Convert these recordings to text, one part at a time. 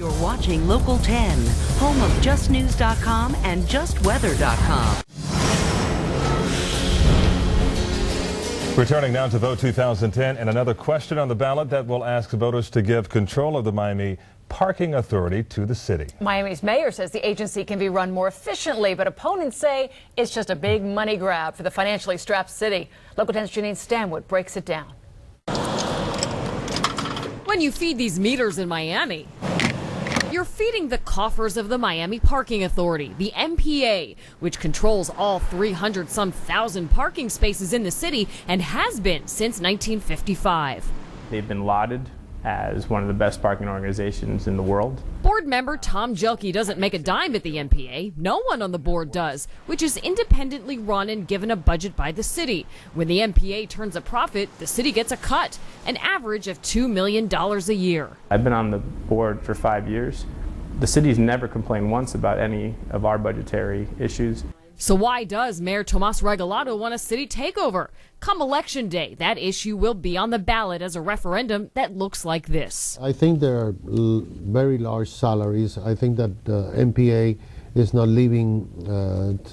You're watching Local 10, home of JustNews.com and JustWeather.com. Returning now to Vote 2010 and another question on the ballot that will ask voters to give control of the Miami Parking Authority to the city. Miami's mayor says the agency can be run more efficiently, but opponents say it's just a big money grab for the financially strapped city. Local 10's Janine Stanwood breaks it down. When you feed these meters in Miami, you're feeding the coffers of the Miami Parking Authority, the MPA, which controls all 300-some thousand parking spaces in the city and has been since 1955. They've been lauded as one of the best parking organizations in the world. Board member Tom Jelke doesn't make a dime at the MPA. No one on the board does, which is independently run and given a budget by the city. When the MPA turns a profit, the city gets a cut, an average of $2 million a year. I've been on the board for 5 years. The city's never complained once about any of our budgetary issues. So why does Mayor Tomas Regalado want a city takeover? Come Election Day, that issue will be on the ballot as a referendum that looks like this. I think there are very large salaries. I think that the MPA is not living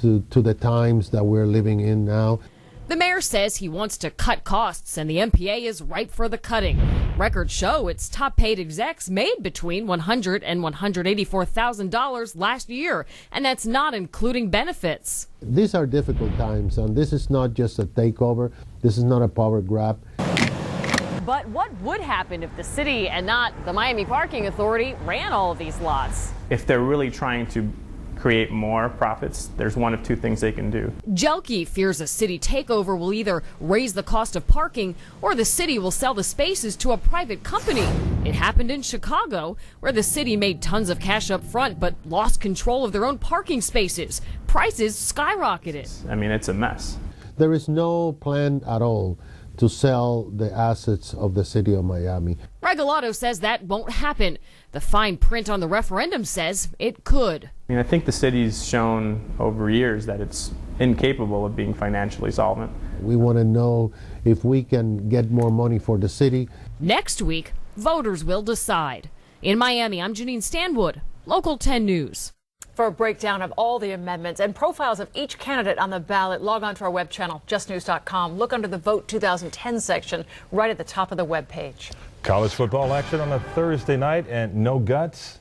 to the times that we're living in now. The mayor says he wants to cut costs, and the MPA is ripe for the cutting. Records show its top-paid execs made between $100,000 and $184,000 last year, and that's not including benefits. These are difficult times, and this is not just a takeover. This is not a power grab. But what would happen if the city and not the Miami Parking Authority ran all of these lots? If they're really trying to create more profits, there's one of two things they can do. Jelke fears a city takeover will either raise the cost of parking or the city will sell the spaces to a private company. It happened in Chicago, where the city made tons of cash up front but lost control of their own parking spaces. Prices skyrocketed. I mean, it's a mess. There is no plan at all to sell the assets of the city of Miami. Regalado says that won't happen. The fine print on the referendum says it could. I mean, I think the city's shown over years that it's incapable of being financially solvent. We want to know if we can get more money for the city. Next week, voters will decide. In Miami, I'm Janine Stanwood, Local 10 News. For a breakdown of all the amendments and profiles of each candidate on the ballot, log on to our web channel, justnews.com. Look under the Vote 2010 section right at the top of the web page. College football action on a Thursday night and no guts.